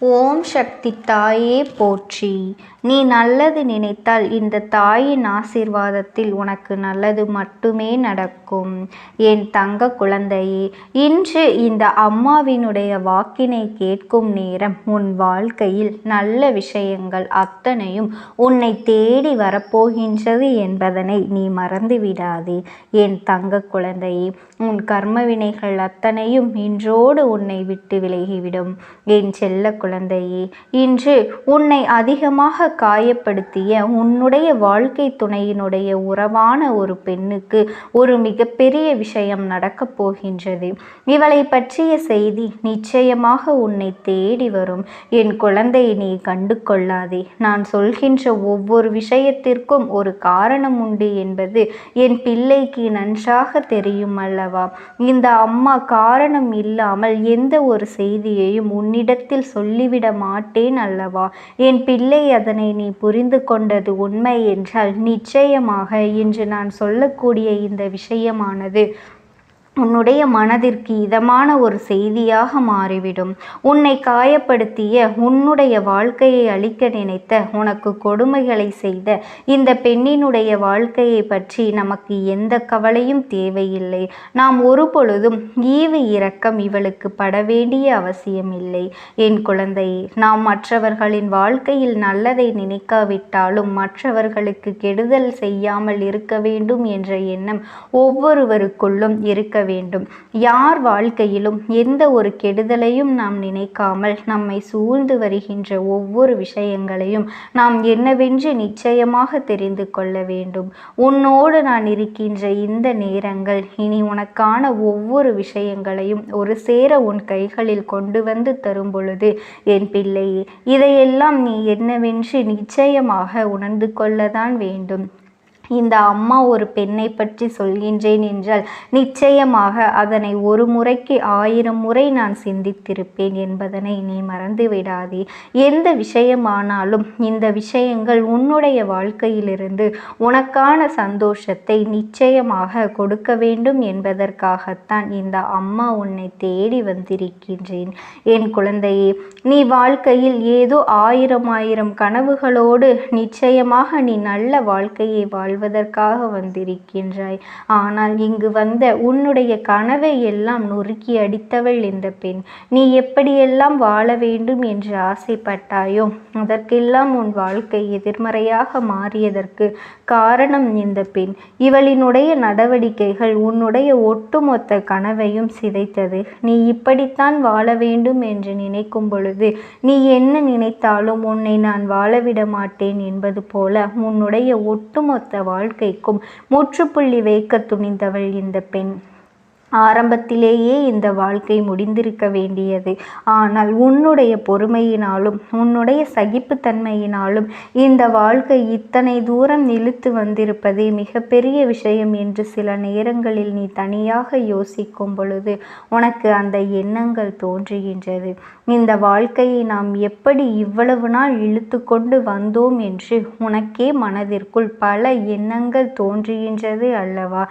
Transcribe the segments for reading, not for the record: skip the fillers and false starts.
ஓம் சக்தி தாயே போற்றி. நீ நல்லது நினைத்தால் இந்த தாயின் ஆசீர்வாதத்தில் உனக்கு நல்லது மட்டுமே நடக்கும். என் தங்க குழந்தையே, இன்று இந்த அம்மாவினுடைய வாக்கினை கேட்கும் நேரம் உன் வாழ்க்கையில் நல்ல விஷயங்கள் அத்தனையும் உன்னை தேடி வரப்போகின்றது என்பதனை நீ மறந்துவிடாதே. என் தங்க குழந்தையே, உன் கர்ம வினைகள் அத்தனையும் இன்றோடு உன்னை விட்டு விலகிவிடும். என் செல்ல குழந்தையே, இன்று உன்னை அதிகமாக காயப்படுத்திய உன்னுடைய வாழ்க்கை துணையினுடைய உறவான ஒரு பெண்ணுக்கு ஒரு மிகப்பெரிய விஷயம் நடக்கப் போகின்றது. இவளை பற்றிய செய்தி நிச்சயமாக உன்னை தேடி வரும். என் குழந்தையை நீ கண்டு கொள்ளாதே. நான் சொல்கின்ற ஒவ்வொரு விஷயத்திற்கும் ஒரு காரணம் உண்டு என்பது என் பிள்ளைக்கு நன்றாக தெரியும் அல்லவா? இந்த அம்மா காரணம் இல்லாமல் எந்த ஒரு செய்தியையும் உன்னிடத்தில் சொல்லிவிட மாட்டேன் அல்லவா? என் பிள்ளை, அதனை நீ புரிந்து கொண்டது உண்மை என்றால் நிச்சயமாக இன்று நான் சொல்லக்கூடிய இந்த விஷயமானது உன்னுடைய மனதிற்கு இதமான ஒரு செய்தியாக மாறிவிடும். உன்னை காயப்படுத்திய, உன்னுடைய வாழ்க்கையை அழிக்க நினைத்த, உனக்கு கொடுமைகளை செய்த இந்த பெண்ணினுடைய வாழ்க்கையை பற்றி நமக்கு எந்த கவலையும் தேவையில்லை. நாம் ஒரு பொழுதும் ஈவு இரக்கம் இவளுக்கு பட வேண்டிய அவசியமில்லை. என் குழந்தையே, நாம் மற்றவர்களின் வாழ்க்கையில் நல்லதை நினைக்காவிட்டாலும் மற்றவர்களுக்கு கெடுதல் செய்யாமல் இருக்க வேண்டும் என்ற எண்ணம் ஒவ்வொருவருக்குள்ளும் இருக்க வேண்டும். யார் வாழ்க்கையிலும் எந்த ஒரு கெடுதலையும் நாம் நினைக்காமல் நம்மை சூழ்ந்து வருகின்ற ஒவ்வொரு விஷயங்களையும் நாம் என்னவென்று நிச்சயமாக தெரிந்து கொள்ள வேண்டும். உன்னோடு நான் இருக்கின்ற இந்த நேரங்கள் இனி உனக்கான ஒவ்வொரு விஷயங்களையும் ஒரு சேர உன் கைகளில் கொண்டு வந்து தரும் பொழுது என் பிள்ளையே, இதையெல்லாம் நீ என்னவென்று நிச்சயமாக உணர்ந்து கொள்ளத்தான் வேண்டும். இந்த அம்மா ஒரு பெண்ணை பற்றி சொல்கின்றேன் என்றால் நிச்சயமாக அதனை ஒரு முறைக்கு 1000 முறை நான் சிந்தித்திருப்பேன் என்பதனை நீ மறந்து விடாதே. எந்த விஷயமானாலும் இந்த விஷயங்கள் உன்னுடைய வாழ்க்கையிலிருந்து உனக்கான சந்தோஷத்தை நிச்சயமாக கொடுக்க வேண்டும் என்பதற்காகத்தான் இந்த அம்மா உன்னை தேடி வந்திருக்கின்றேன். என் குழந்தையே, நீ வாழ்க்கையில் ஏதோ 1000 கனவுகளோடு நிச்சயமாக நீ நல்ல வாழ்க்கையை வாழ்வதற்காக வந்திருக்கின்றாய். ஆனால் இங்கு வந்த உன்னுடைய கனவை எல்லாம் நொறுக்கி அடித்தவள் இந்த பெண். நீ எப்படியெல்லாம் வாழ வேண்டும் என்று ஆசைப்பட்டாயோ அதற்கெல்லாம் உன் வாழ்க்கை எதிர்மறையாக மாறியதற்கு காரணம் இந்த பெண். இவளினுடைய நடவடிக்கைகள் உன்னுடைய ஒட்டுமொத்த கனவையும் சிதைத்தது. நீ இப்படித்தான் வாழ வேண்டும் என்று நினைக்கும் பொழுது நீ என்ன நினைத்தாலும் உன்னை நான் வாழவிட மாட்டேன் என்பது போல உன்னுடைய ஒட்டுமொத்த வாழ்க்கைக்கும் முற்றுப்புள்ளி வைக்க துணிந்தவள் இந்த பெண். ஆரம்பத்திலேயே இந்த வாழ்க்கை முடிந்திருக்க வேண்டியது. ஆனால் உன்னுடைய பொறுமையினாலும் உன்னுடைய சகிப்புத்தன்மையினாலும் இந்த வாழ்க்கை இத்தனை தூரம் இழுத்து வந்திருப்பதே மிகப்பெரிய விஷயம் என்று சில நேரங்களில் நீ தனியாக யோசிக்கும் பொழுது உனக்கு அந்த எண்ணங்கள் தோன்றுகின்றது. இந்த வாழ்க்கையை நாம் எப்படி இவ்வளவு நாள் இழுத்து கொண்டு வந்தோம் என்று உனக்கே மனதிற்குள் பல எண்ணங்கள் தோன்றுகின்றது அல்லவா?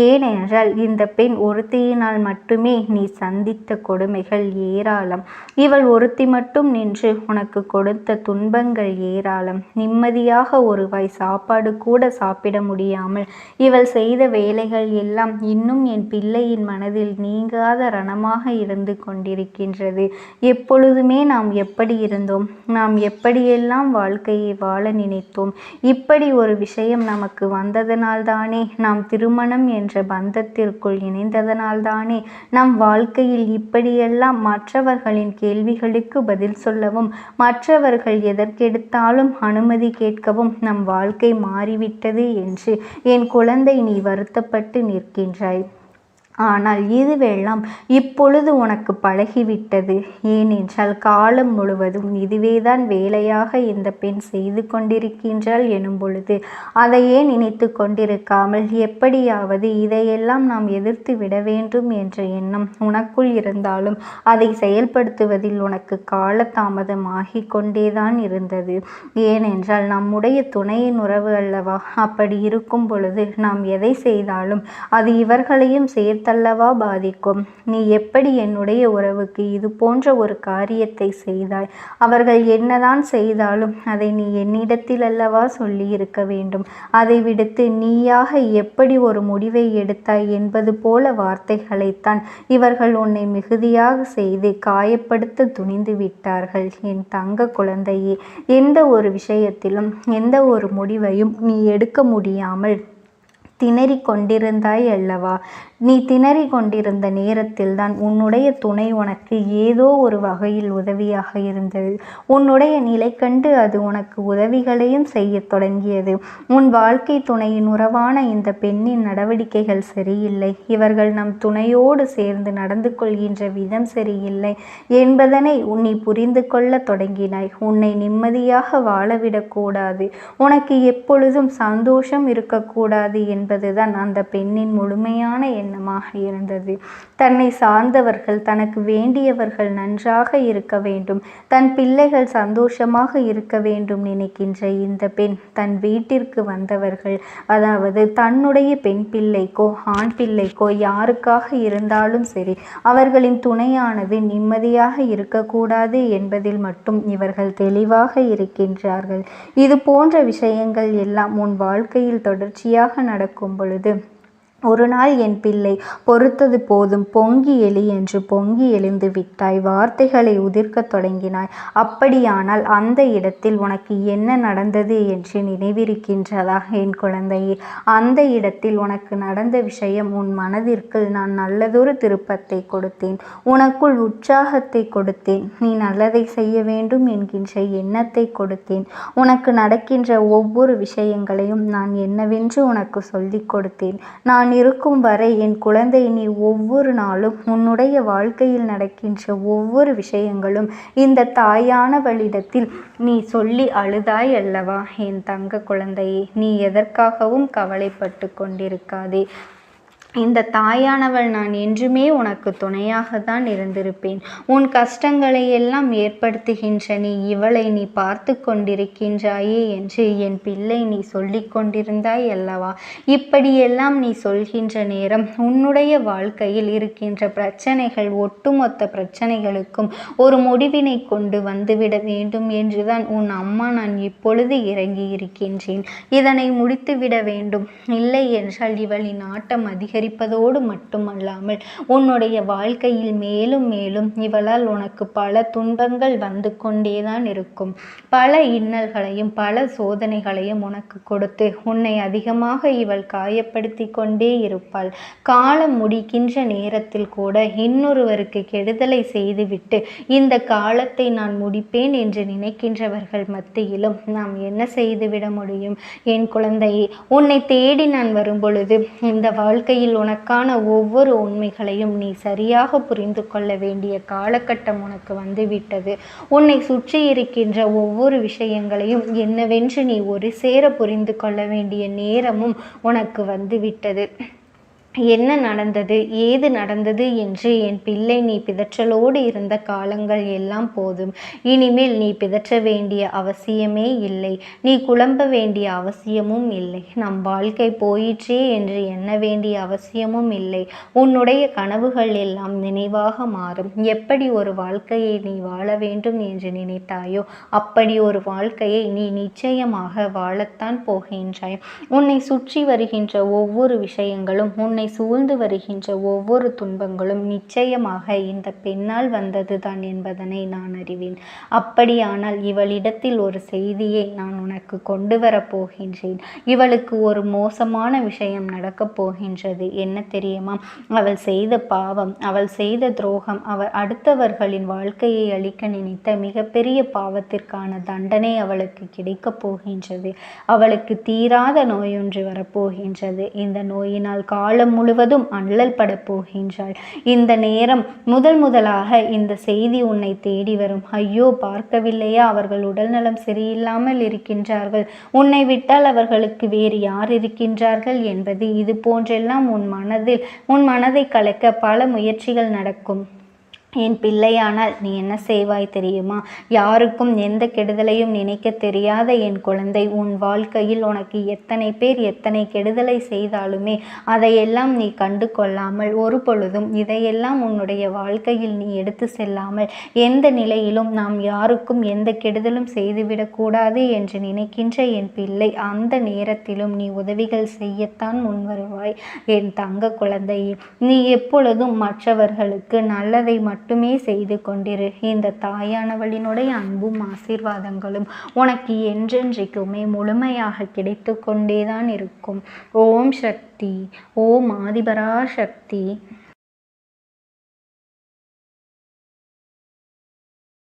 ஏனென்றால் இந்த பெண் ஒருத்தியினால் மட்டுமே நீ சந்தித்த கொடுமைகள் ஏராளம். இவள் ஒருத்தி மட்டும் நின்று உனக்கு கொடுத்த துன்பங்கள் ஏராளம். நிம்மதியாக ஒரு வாய் சாப்பாடு கூட சாப்பிட முடியாமல் இவள் செய்த வேலைகள் எல்லாம் இன்னும் என் பிள்ளையின் மனதில் நீங்காத ரணமாக இருந்து கொண்டிருக்கின்றது. எப்பொழுதுமே நாம் எப்படி இருந்தோம், நாம் எப்படியெல்லாம் வாழ்க்கையை வாழ நினைத்தோம். இப்படி ஒரு விஷயம் நமக்கு வந்ததனால்தானே, நாம் திருமணம் என்ற பந்தத்திற்குள் இணைந்ததனால்தானே நம் வாழ்க்கையில் இப்படியெல்லாம் மற்றவர்களின் கேள்விகளுக்கு பதில் சொல்லவும் மற்றவர்கள் எதற்கெடுத்தாலும் அனுமதி கேட்கவும் நம் வாழ்க்கை மாறிவிட்டது என்று என் குழந்தை நீ வருத்தப்பட்டு நிற்கின்றாய். ஆனால் இதுவெல்லாம் இப்பொழுது உனக்கு பழகிவிட்டது. ஏனென்றால் காலம் முழுவதும் இதுவேதான் வேலையாக இந்த பெண் செய்து கொண்டிருக்கின்றாள் எனும் பொழுது அதையே நினைத்து கொண்டிருக்காமல் எப்படியாவது இதையெல்லாம் நாம் எதிர்த்து விட வேண்டும் என்ற எண்ணம் உனக்குள் இருந்தாலும் அதை செயல்படுத்துவதில் உனக்கு காலதாமதம் ஆகி கொண்டேதான் இருந்தது. ஏனென்றால் நம்முடைய துணையின் உறவு அல்லவா? அப்படி இருக்கும் பொழுது நாம் எதை செய்தாலும் அது இவர்களையும் சேர்த்து நினைத்தல்லவா பாதிக்கும். நீ எப்படி என்னுடைய உறவுக்கு இது போன்ற ஒரு காரியத்தை செய்தாய்? அவர்கள் என்னதான் செய்தாலும் அதை நீ என்னிடத்தில் அல்லவா சொல்லி இருக்க வேண்டும். அதை விடுத்து நீயாக எப்படி ஒரு முடிவை எடுத்தாய் என்பது போல வார்த்தைகளைத்தான் இவர்கள் உன்னை மிகுதியாக செய்து காயப்படுத்த துணிந்து விட்டார்கள். என் தங்க குழந்தையே, எந்த ஒரு விஷயத்திலும் எந்த ஒரு முடிவையும் நீ எடுக்க முடியாமல் திணறிக் கொண்டிருந்தாய் அல்லவா? நீ திணறிக் கொண்டிருந்த நேரத்தில்தான் உன்னுடைய துணை உனக்கு ஏதோ ஒரு வகையில் உதவியாக இருந்தது. உன்னுடைய நிலை கண்டு அது உனக்கு உதவிகளையும் செய்ய தொடங்கியது. உன் வாழ்க்கை துணையின் உறவான இந்த பெண்ணின் நடவடிக்கைகள் சரியில்லை, இவர்கள் நம் துணையோடு சேர்ந்து நடந்து கொள்கின்ற விதம் சரியில்லை என்பதனை நீ புரிந்து கொள்ள தொடங்கினாய். உன்னை நிம்மதியாக வாழவிடக்கூடாது, உனக்கு எப்பொழுதும் சந்தோஷம் இருக்கக்கூடாது என்பதுதான் அந்த பெண்ணின் முழுமையான எண்ணமாக இருந்தது. தன்னை சார்ந்தவர்கள், தனக்கு வேண்டியவர்கள் நன்றாக இருக்க வேண்டும், தன் பிள்ளைகள் சந்தோஷமாக இருக்க வேண்டும் நினைக்கின்ற இந்த பெண் தன் வீட்டிற்கு வந்தவர்கள், அதாவது தன்னுடைய பெண் பிள்ளைக்கோ ஆண் பிள்ளைக்கோ யாருக்காக இருந்தாலும் சரி, அவர்களின் துணையானது நிம்மதியாக இருக்கக்கூடாது என்பதில் மட்டும் இவர்கள் தெளிவாக இருக்கின்றார்கள். இது போன்ற விஷயங்கள் எல்லாம் உன் வாழ்க்கையில் தொடர்ச்சியாக நடக்கும் பொழுது ஒரு நாள் என் பிள்ளை பொறுத்தது போதும், பொங்கி எழு என்று பொங்கி எழுந்து விட்டாய். வார்த்தைகளை உதிர்க்க தொடங்கினாய். அப்படியானால் அந்த இடத்தில் உனக்கு என்ன நடந்தது என்று நினைவிருக்கின்றதா என் குழந்தையே? அந்த இடத்தில் உனக்கு நடந்த விஷயம், உன் மனதிற்கு நான் நல்லதொரு திருப்பத்தை கொடுத்தேன், உனக்குள் உற்சாகத்தை கொடுத்தேன், நீ நல்லதை செய்ய வேண்டும் என்கின்ற எண்ணத்தை கொடுத்தேன். உனக்கு நடக்கின்ற ஒவ்வொரு விஷயங்களையும் நான் என்னவென்று உனக்கு சொல்லிக் கொடுத்தேன். நான் இருக்கும் வரை என் குழந்தை, நீ ஒவ்வொரு நாளும் உன்னுடைய வாழ்க்கையில் நடக்கின்ற ஒவ்வொரு விஷயங்களும் இந்த தாயானவளிடத்தில் நீ சொல்லி அழுதாய் அல்லவா என் தங்க குழந்தையே? நீ எதற்காகவும் கவலைப்பட்டு கொண்டிருக்காதே. இந்த தாயானவள் நான் என்றுமே உனக்கு துணையாகத்தான் இருந்திருப்பேன். உன் கஷ்டங்களை எல்லாம் ஏற்படுத்துகின்ற இவளை நீ பார்த்து கொண்டிருக்கின்றாயே என்று என் பிள்ளை நீ சொல்லி கொண்டிருந்தாய் அல்லவா? இப்படியெல்லாம் நீ சொல்கின்ற நேரம் உன்னுடைய வாழ்க்கையில் இருக்கின்ற பிரச்சனைகள், ஒட்டுமொத்த பிரச்சனைகளுக்கும் ஒரு முடிவினை கொண்டு வந்துவிட வேண்டும் என்றுதான் உன் அம்மா நான் இப்பொழுது இறங்கி இருக்கின்றேன். இதனை முடித்துவிட வேண்டும். இல்லை என்றால் இவளின் ஆட்டம் அதிகரிப்பதோடு மட்டுமல்லாமல் உன்னுடைய வாழ்க்கையில் மேலும் மேலும் இவளால் உனக்கு பல துன்பங்கள் வந்து கொண்டேதான் இருக்கும். பல இன்னல்களையும் பல சோதனைகளையும் உனக்கு கொடுத்து உன்னை அதிகமாக இவள் காயப்படுத்தி கொண்டே இருப்பாள். காலம் முடிக்கின்ற நேரத்தில் கூட இன்னொருவருக்கு கெடுதலை செய்துவிட்டு இந்த காலத்தை நான் முடிப்பேன் என்று நினைக்கின்றவர்கள் மத்தியிலும் நாம் என்ன செய்துவிட முடியும் என் குழந்தையே? உன்னை தேடி நான் வரும்பொழுது இந்த வாழ்க்கையில் உனக்கான ஒவ்வொரு உண்மைகளையும் நீ சரியாக புரிந்து கொள்ள வேண்டிய காலகட்டம் உனக்கு வந்துவிட்டது. உன்னை சுற்றி இருக்கின்ற ஒவ்வொரு விஷயங்களையும் என்னவென்று நீ ஒரு சேர புரிந்து கொள்ள வேண்டிய நேரமும் உனக்கு வந்துவிட்டது. என்ன நடந்தது, ஏது நடந்தது என்று என் பிள்ளை நீ பிதற்றலோடு இருந்த காலங்கள் எல்லாம் போதும். இனிமேல் நீ பிதற்ற வேண்டிய அவசியமே இல்லை, நீ குழம்ப வேண்டிய அவசியமும் இல்லை, நம் வாழ்க்கை போயிற்றே என்று எண்ண வேண்டிய அவசியமும் இல்லை. உன்னுடைய கனவுகள் எல்லாம் நினைவாக மாறும். எப்படி ஒரு வாழ்க்கையை நீ வாழ வேண்டும் என்று நினைத்தாயோ அப்படி ஒரு வாழ்க்கையை நீ நிச்சயமாக வாழத்தான் போகின்றாய். உன்னை சுற்றி வருகின்ற ஒவ்வொரு விஷயங்களும், உன்னை சூழ்ந்து வருகின்ற ஒவ்வொரு துன்பங்களும் நிச்சயமாக இந்த பெண்ணால் வந்தது தான் என்பதனை நான் அறிவேன். அப்படியானால் இவளிடத்தில் ஒரு செய்தியை நான் உனக்கு கொண்டு வரப் போகின்றேன். இவளுக்கு ஒரு மோசமான விஷயம் நடக்கப் போகின்றது. என்ன தெரியுமா? அவள் செய்த பாவம், அவள் செய்த துரோகம், அவள் அடுத்தவர்களின் வாழ்க்கையை அழிக்க நினைத்த மிகப்பெரிய பாவத்திற்கான தண்டனை அவளுக்கு கிடைக்கப் போகின்றது. அவளுக்கு தீராத நோயொன்று வரப்போகின்றது. இந்த நோயினால் காலம் முழுவதும் அல்லல் பட போகின்றாள். இந்த நேரம் முதலாக இந்த செய்தி உன்னை தேடி வரும். ஐயோ, பார்க்கவில்லையா, அவர்கள் உடல்நலம் சரியில்லாமல் இருக்கின்றார்கள், உன்னை விட்டால் அவர்களுக்கு வேறு யார் இருக்கின்றார்கள் என்பது இது போன்றெல்லாம் உன் மனதை கலக்க பல முயற்சிகள் நடக்கும். என் பிள்ளையானால் நீ என்ன செய்வாய் தெரியுமா? யாருக்கும் எந்த கெடுதலையும் நினைக்க தெரியாத என் குழந்தை, உன் வாழ்க்கையில் உனக்கு எத்தனை பேர் எத்தனை கெடுதலை செய்தாலுமே அதையெல்லாம் நீ கண்டு கொள்ளாமல், ஒரு பொழுதும் இதையெல்லாம் உன்னுடைய வாழ்க்கையில் நீ எடுத்து செல்லாமல், எந்த நிலையிலும் நாம் யாருக்கும் எந்த கெடுதலும் செய்துவிடக்கூடாது என்று நினைக்கின்ற என் பிள்ளை, அந்த நேரத்திலும் நீ உதவிகள் செய்யத்தான் முன்வருவாய். என் தங்க குழந்தையே, நீ எப்பொழுதும் மற்றவர்களுக்கு நல்லதை மட்டுமே செய்து கொண்டிரு. இந்த தாயானவளினுடைய அன்பும் ஆசீர்வாதங்களும் உனக்கு என்றென்றைக்குமே முழுமையாக கிடைத்து கொண்டேதான் இருக்கும். ஓம் சக்தி. ஓம் ஆதிபரா சக்தி.